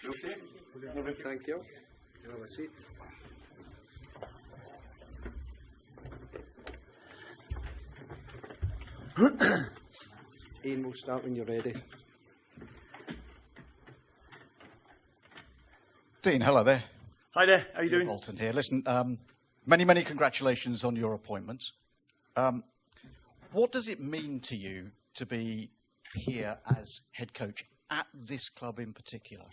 Okay. Thank you. You have a seat. Ian, we'll start when you're ready. Dean, hello there. Hi there, how you doing? Bolton here. Listen, many congratulations on your appointment. What does it mean to you to be here as head coach at this club in particular?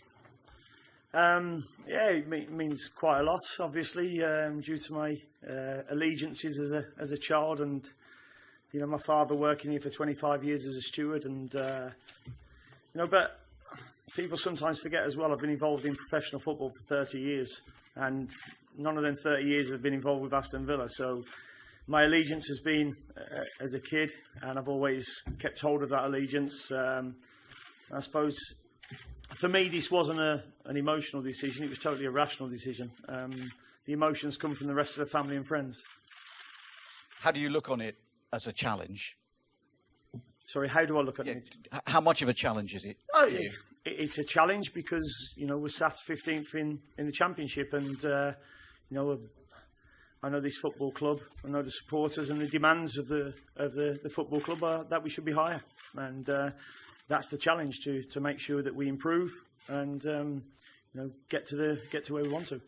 Yeah, it means quite a lot, obviously, due to my allegiances as a child, and you know, my father working here for 25 years as a steward, and you know, but people sometimes forget as well, I've been involved in professional football for 30 years, and none of them 30 years have been involved with Aston Villa. So my allegiance has been as a kid, and I've always kept hold of that allegiance. I suppose for me, this wasn't an emotional decision. It was totally a rational decision. The emotions come from the rest of the family and friends. How do you look on it as a challenge? Sorry, how do I look at it? How much of a challenge is it? Oh, yeah. It's a challenge because, you know, we're sat 15th in the Championship, and, you know, I know this football club, I know the supporters, and the demands of the football club are that we should be higher. And that's the challenge, to make sure that we improve and, you know, get to where we want to.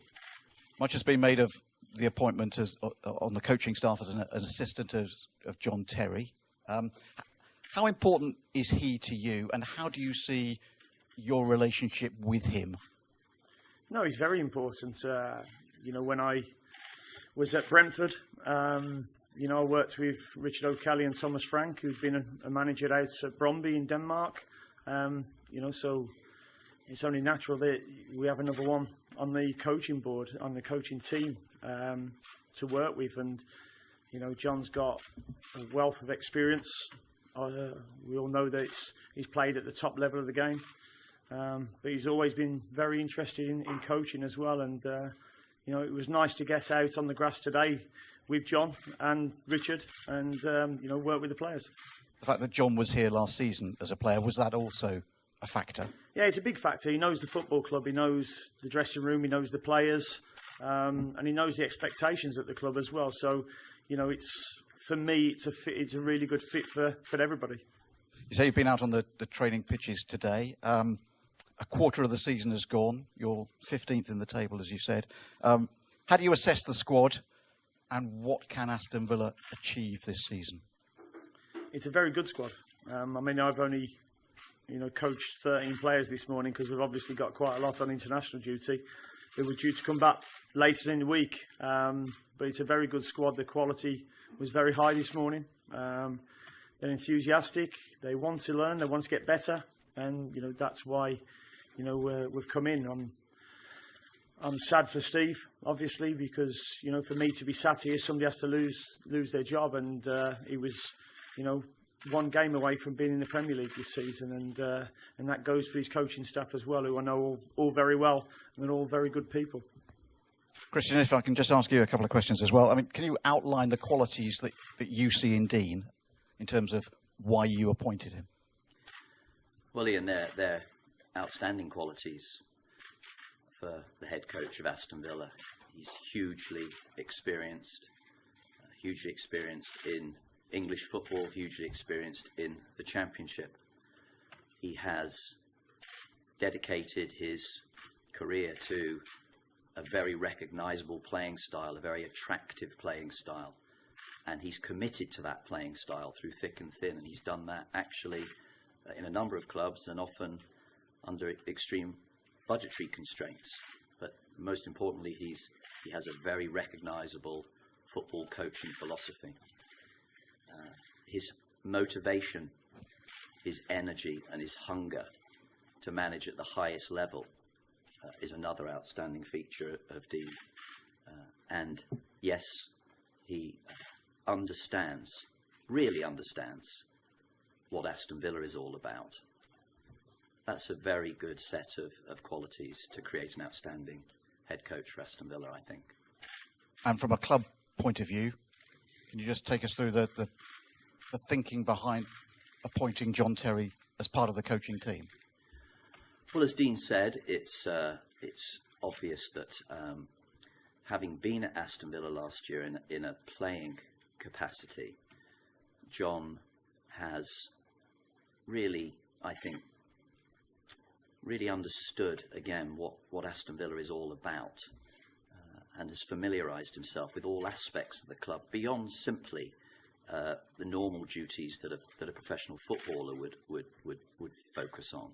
Much has been made of the appointment as on the coaching staff as an assistant of John Terry. How important is he to you, and how do you see your relationship with him? No, he's very important. You know, when I was at Brentford, you know, I worked with Richard O'Kelly and Thomas Frank, who'd been a manager out at Brøndby in Denmark. You know, so it's only natural that we have another one on the coaching board, on the coaching team, to work with. And, you know, John's got a wealth of experience. We all know that he's played at the top level of the game. But he's always been very interested in coaching as well. And, you know, it was nice to get out on the grass today with John and Richard and, you know, work with the players. The fact that John was here last season as a player, was that also a factor? Yeah, it's a big factor. He knows the football club, he knows the dressing room, he knows the players, and he knows the expectations at the club as well. So, you know, for me, it's a really good fit for everybody. You say you've been out on the training pitches today. A quarter of the season has gone. You're 15th in the table, as you said. How do you assess the squad, and what can Aston Villa achieve this season? It's a very good squad. I mean, I've only, you know, coached 13 players this morning because we've obviously got quite a lot on international duty. They were due to come back later in the week, but it's a very good squad. The quality was very high this morning. They're enthusiastic. They want to learn. They want to get better, and you know that's why, you know, we've come in. I'm sad for Steve, obviously, because, you know, for me to be sat here, somebody has to lose their job, and he was, you know, one game away from being in the Premier League this season, and that goes for his coaching staff as well, who I know all very well, and they're all very good people. Christian, if I can just ask you a couple of questions as well. I mean, can you outline the qualities that you see in Dean in terms of why you appointed him? Well, Ian, they're outstanding qualities for the head coach of Aston Villa. He's hugely experienced in English football, hugely experienced in the Championship. He has dedicated his career to a very recognisable playing style, a very attractive playing style. And he's committed to that playing style through thick and thin. And he's done that actually in a number of clubs, and often under extreme budgetary constraints. But most importantly, he has a very recognisable football coaching philosophy. His motivation, his energy and his hunger to manage at the highest level is another outstanding feature of Dean. And yes, he really understands what Aston Villa is all about. That's a very good set of qualities to create an outstanding head coach for Aston Villa, I think. And from a club point of view, can you just take us through the thinking behind appointing John Terry as part of the coaching team? Well, as Dean said, it's obvious that having been at Aston Villa last year in a playing capacity, John has really, I think, really understood again what Aston Villa is all about, and has familiarised himself with all aspects of the club beyond simply the normal duties that a professional footballer would focus on.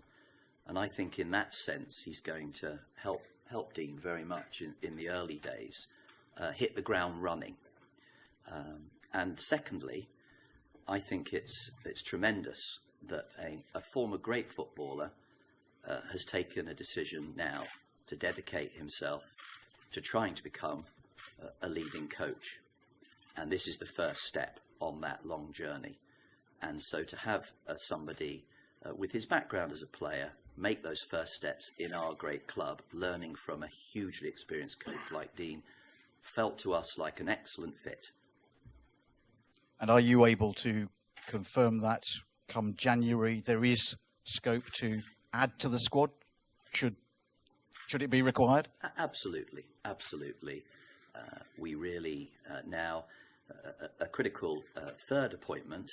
And I think in that sense he's going to help Dean very much in the early days, hit the ground running. And secondly, I think it's tremendous that a former great footballer has taken a decision now to dedicate himself to trying to become a leading coach. And this is the first step on that long journey. And so to have somebody with his background as a player make those first steps in our great club, learning from a hugely experienced coach like Dean, felt to us like an excellent fit. And are you able to confirm that come January there is scope to add to the squad? Should it be required? Absolutely. We really now a critical third appointment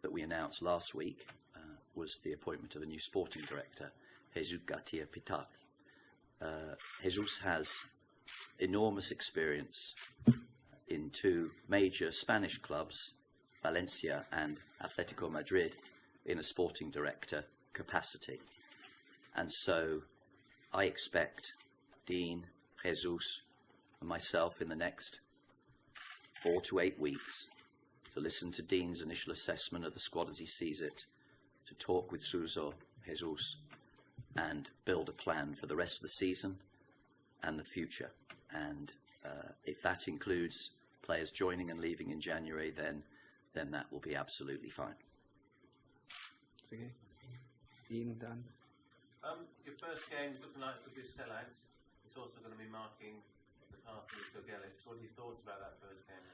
that we announced last week was the appointment of a new sporting director, Jesus Garcia Pitar. Jesus has enormous experience in two major Spanish clubs, Valencia and Atletico Madrid, in a sporting director capacity. And so I expect Dean, Jesus, and myself in the next 4 to 8 weeks to listen to Dean's initial assessment of the squad as he sees it, to talk with Suso, Jesus, and build a plan for the rest of the season and the future. And if that includes players joining and leaving in January, then that will be absolutely fine. Okay. Ian, Dan. Your first game is looking like it could be a sellout. It's also going to be marking the passing of Doug Ellis. What are your thoughts about that first game?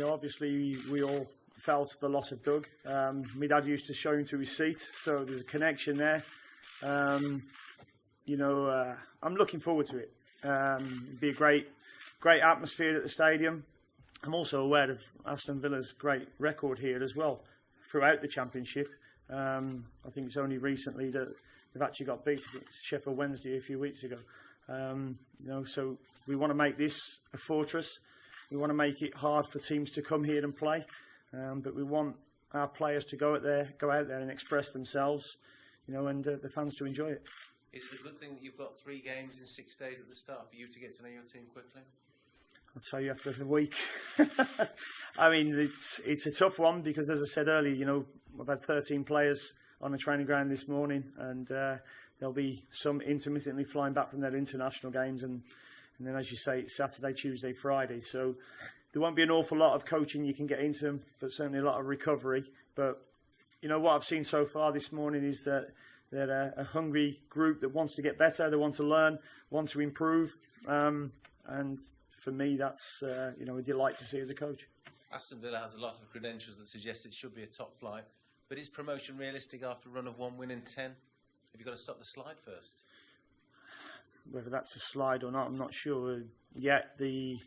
Obviously we all felt the loss of Doug. My dad used to show him to his seat, so there's a connection there. I'm looking forward to it. It'll be a great atmosphere at the stadium. I'm also aware of Aston Villa's great record here as well throughout the Championship. I think it's only recently that they've actually got beat Sheffield Wednesday a few weeks ago. So we want to make this a fortress. We want to make it hard for teams to come here and play, but we want our players to go out there and express themselves, and the fans to enjoy it. Is it a good thing that you've got 3 games in 6 days at the start for you to get to know your team quickly? I'll tell you after the week. I mean, it's a tough one because, as I said earlier, I've had 13 players on the training ground this morning, and there'll be some intermittently flying back from their international games, and then, as you say, it's Saturday, Tuesday, Friday. So there won't be an awful lot of coaching you can get into them, but certainly a lot of recovery. But what I've seen so far this morning is that they're a hungry group that wants to get better, they want to learn, want to improve, and for me, that's a delight to see as a coach. Aston Villa has a lot of credentials that suggest it should be a top flight, but is promotion realistic after a run of 1 win in 10? Have you got to stop the slide first? Whether that's a slide or not, I'm not sure yet. The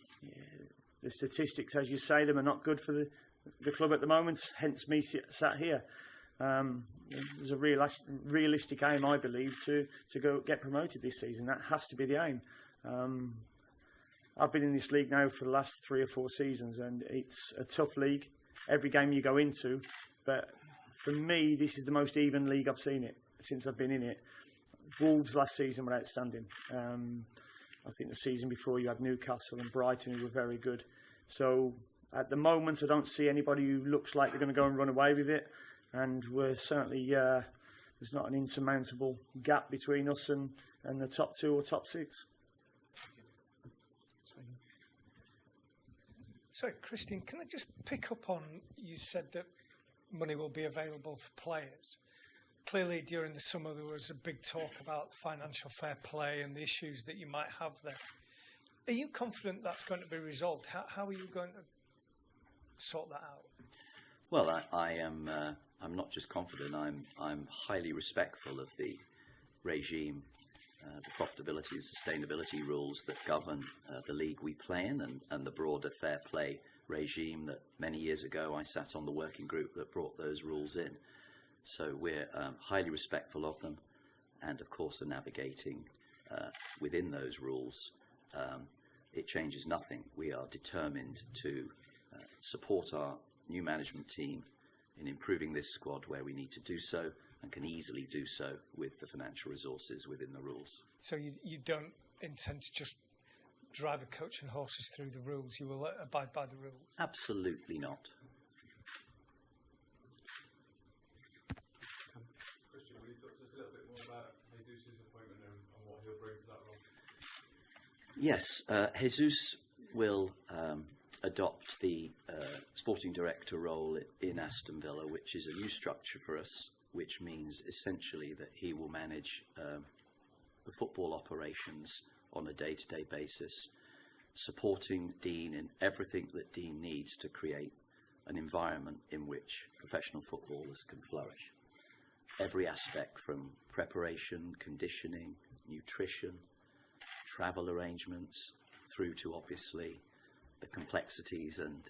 statistics, as you say, them are not good for the club at the moment. Hence me sat here. There's a realistic aim, I believe, to go get promoted this season. That has to be the aim. I've been in this league now for the last 3 or 4 seasons, and it's a tough league. Every game you go into, but for me, this is the most even league I've seen it since I've been in it. Wolves last season were outstanding. I think the season before you had Newcastle and Brighton who were very good. So at the moment, I don't see anybody who looks like they're going to go and run away with it. And we're certainly there's not an insurmountable gap between us and the top 2 or top 6. So, Christian, can I just pick up on, you said that money will be available for players. Clearly, during the summer, there was a big talk about financial fair play and the issues that you might have there. Are you confident that's going to be resolved? How are you going to sort that out? Well, I'm not just confident. I'm highly respectful of the regime, the profitability and sustainability rules that govern the league we play in, and the broader fair play regime that many years ago I sat on the working group that brought those rules in. So we're highly respectful of them, and of course are navigating within those rules. It changes nothing. We are determined to support our new management team in improving this squad where we need to do so, and can easily do so with the financial resources within the rules. So you don't intend to just drive a coach and horses through the rules? You will abide by the rules? Absolutely not. Christian, will you talk to us a little bit more about Jesus' appointment and what he'll bring to that role? Yes, Jesus will adopt the sporting director role in Aston Villa, which is a new structure for us, which means essentially that he will manage the football operations on a day-to-day basis, supporting Dean in everything that Dean needs to create an environment in which professional footballers can flourish. Every aspect, from preparation, conditioning, nutrition, travel arrangements, through to obviously the complexities and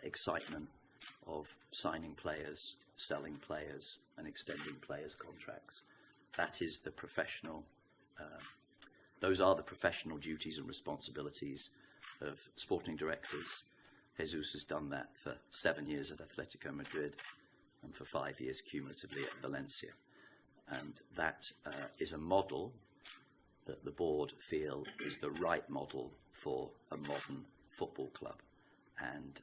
excitement of signing players, selling players, and extending players' contracts. That is the professional. Those are the professional duties and responsibilities of sporting directors. Jesus has done that for 7 years at Atletico Madrid and for 5 years cumulatively at Valencia. And that is a model that the board feel is the right model for a modern football club. And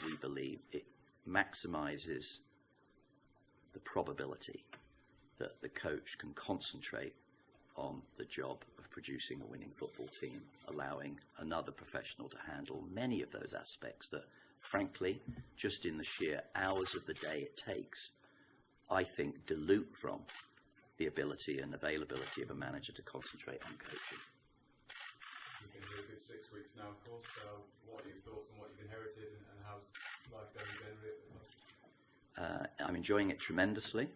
we believe it maximises the probability that the coach can concentrate on the job of producing a winning football team, allowing another professional to handle many of those aspects that, frankly, just in the sheer hours of the day it takes, I think dilute from the ability and availability of a manager to concentrate on coaching. You've been here a good 6 weeks now, of course. What are your thoughts on what you've inherited, and how's life going generally at the moment? I'm enjoying it tremendously.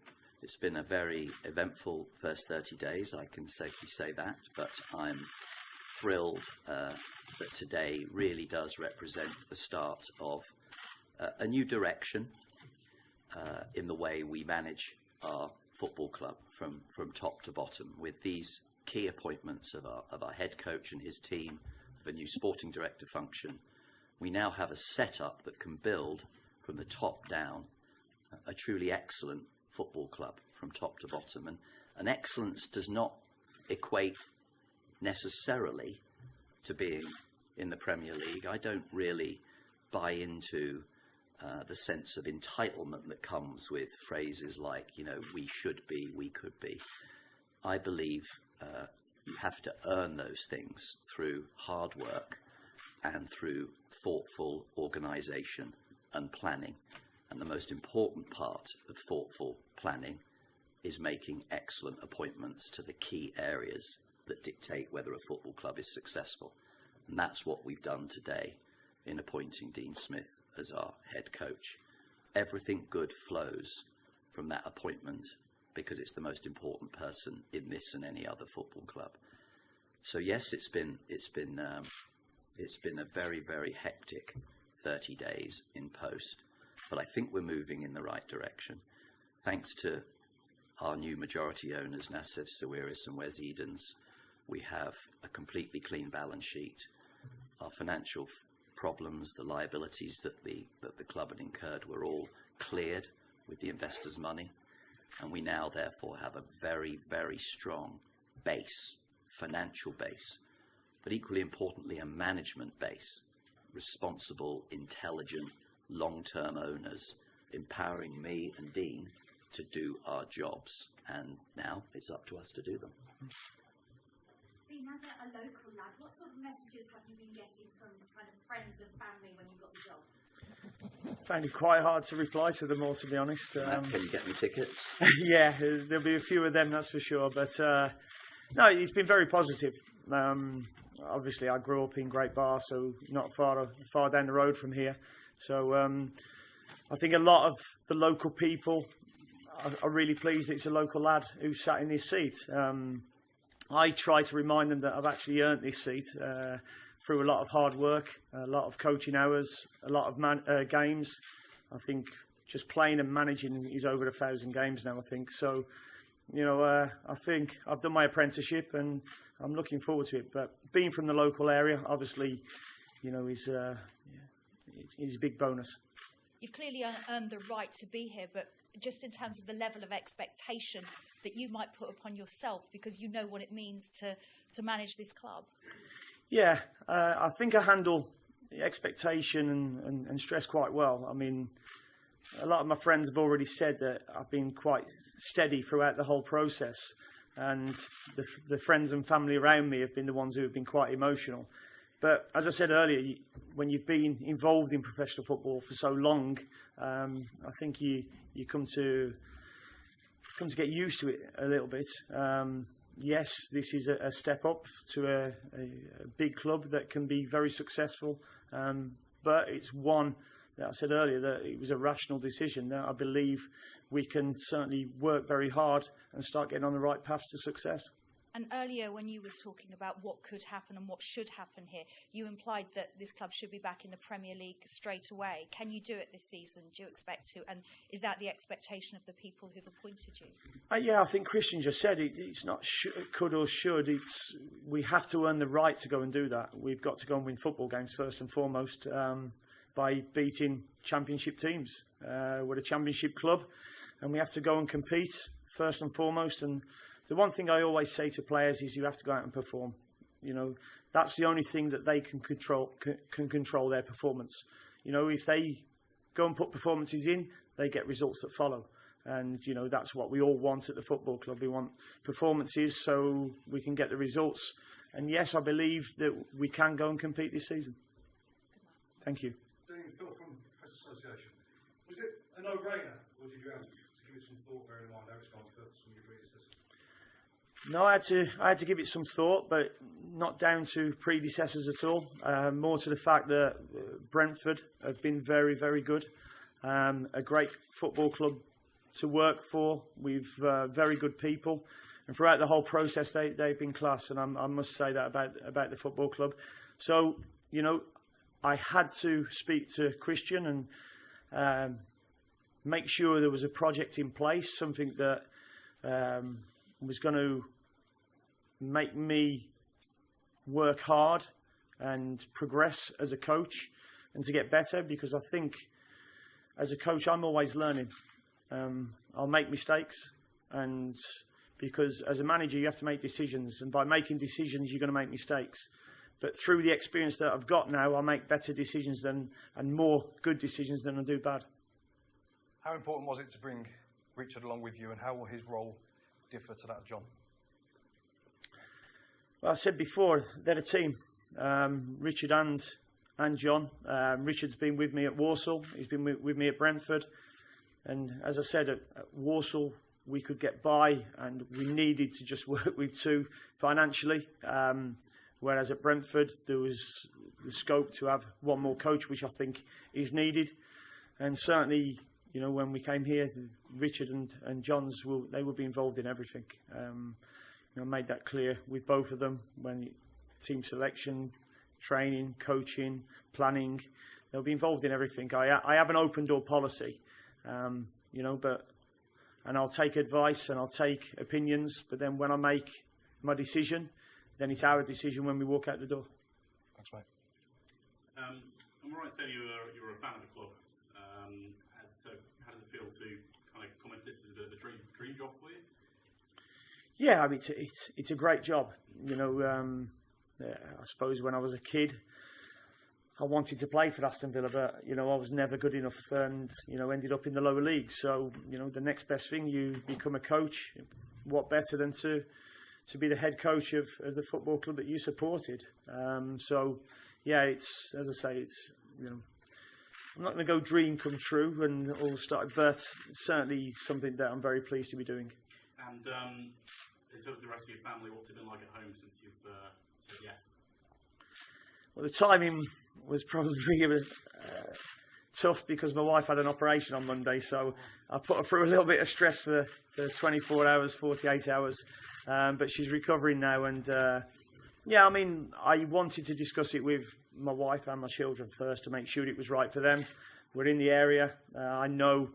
It's been a very eventful first 30 days, I can safely say that, but I'm thrilled that today really does represent the start of a new direction in the way we manage our football club from top to bottom, with these key appointments of our head coach and his team, of a new sporting director function. We now have a setup that can build from the top down a truly excellent football club from top to bottom. And excellence does not equate necessarily to being in the Premier League. I don't really buy into the sense of entitlement that comes with phrases like, we should be, we could be. I believe you have to earn those things through hard work and through thoughtful organisation and planning. And the most important part of thoughtful planning is making excellent appointments to the key areas that dictate whether a football club is successful. And that's what we've done today in appointing Dean Smith as our head coach. Everything good flows from that appointment because it's the most important person in this and any other football club. So yes, it's been a very, very hectic 30 days in post, but I think we're moving in the right direction. Thanks to our new majority owners, Nassef Sawiris and Wes Edens, we have a completely clean balance sheet. Our financial problems, the liabilities that the club had incurred, were all cleared with the investors' money, and we now therefore have a very, very strong base, financial base, but equally importantly a management base, responsible, intelligent, long-term owners empowering me and Dean to do our jobs, and now it's up to us to do them. Dean, as a local lad, what sort of messages have you been getting from kind of friends and family when you got the job? Found it quite hard to reply to them all, to be honest. Can you get me tickets? Yeah, there'll be a few of them, that's for sure. But no, it's been very positive. Obviously, I grew up in Great Bar, so not far down the road from here. So I think a lot of the local people are really pleased it's a local lad who sat in this seat. I try to remind them that I've actually earned this seat through a lot of hard work, a lot of coaching hours, a lot of games. I think just playing and managing is over 1,000 games now, I think. So, I think I've done my apprenticeship and I'm looking forward to it. But being from the local area, obviously, is a big bonus. You've clearly earned the right to be here, but just in terms of the level of expectation that you might put upon yourself, because you know what it means to manage this club. Yeah, I think I handle the expectation and stress quite well. I mean, a lot of my friends have already said that I've been quite steady throughout the whole process, and the friends and family around me have been the ones who have been quite emotional. But as I said earlier, when you've been involved in professional football for so long, I think you come to get used to it a little bit. Yes, this is a step up to a big club that can be very successful, but it's one that I said earlier that it was a rational decision that I believe we can certainly work very hard and start getting on the right path to success. And earlier, when you were talking about what could happen and what should happen here, you implied that this club should be back in the Premier League straight away. Can you do it this season? Do you expect to? And is that the expectation of the people who've appointed you? Yeah, I think Christian just said it's not could or should. We have to earn the right to go and do that. We've got to go and win football games first and foremost by beating championship teams. We're a championship club, and we have to go and compete first and foremost. And the one thing I always say to players is you have to go out and perform. That's the only thing that they can control their performance. If they go and put performances in, they get results that follow. And, that's what we all want at the football club. We want performances so we can get the results. And yes, I believe that we can go and compete this season. Thank you. Phil from Press Association. Was it a no-brainer, or did you have to give it some thought, bearing in mind how it's gone for some of your predecessors? No, I had to give it some thought, but not down to predecessors at all. More to the fact that Brentford have been very, very good. A great football club to work for. We've very good people, and throughout the whole process, they've been class. And I must say that about the football club. So I had to speak to Christian and make sure there was a project in place, something that was going to make me work hard and progress as a coach and to get better, because I think as a coach I'm always learning. I'll make mistakes, and because as a manager you have to make decisions, and by making decisions you're going to make mistakes. But through the experience that I've got now, I'll make better decisions and more good decisions than I do bad. How important was it to bring Richard along with you, and how will his role differ to that of John? Well, I said before, they're a team, Richard and John. Richard's been with me at Walsall. He's been with me at Brentford. And as I said, at Walsall, we could get by, and we needed to just work with two financially. Whereas at Brentford, there was the scope to have one more coach, which I think is needed. And certainly, when we came here, Richard and John's, they will be involved in everything. I made that clear with both of them when team selection, training, coaching, planning. They'll be involved in everything. I have an open door policy, and I'll take advice and I'll take opinions. But then when I make my decision, then it's our decision when we walk out the door. Thanks, mate. I'm right to say you were a fan of the club. So how does it feel to kind of come into this as a dream job for you? Yeah, I mean, it's a great job. I suppose when I was a kid, I wanted to play for Aston Villa, but I was never good enough, and ended up in the lower leagues. So the next best thing, you become a coach. What better than to be the head coach of the football club that you supported? So yeah, it's, as I say, it's I'm not going to go dream come true and all start, but certainly something that I'm very pleased to be doing. And in terms of the rest of your family, what's it been like at home since you've said yes? Well, the timing was probably tough because my wife had an operation on Monday, so I put her through a little bit of stress for 24 hours, 48 hours. But she's recovering now, and yeah, I mean, I wanted to discuss it with my wife and my children first to make sure it was right for them. We're in the area. I know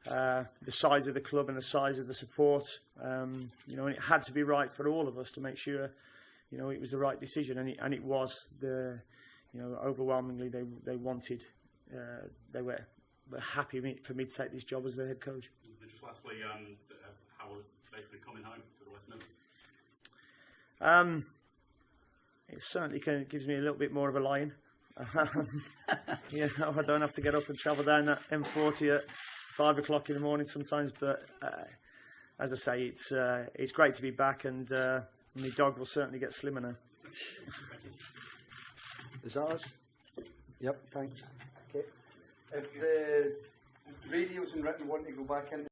the size of the club and the size of the support. And it had to be right for all of us to make sure, it was the right decision, and it was. Overwhelmingly they wanted, they were happy for me to take this job as the head coach. Just lastly, how was basically coming home to the West Midlands? It certainly gives me a little bit more of a line. I don't have to get up and travel down that M40 at 5 o'clock in the morning sometimes. But as I say, it's great to be back, and my dog will certainly get slimmer now. Is that us? Yep, thanks. Okay. If the radios and written want to go back in.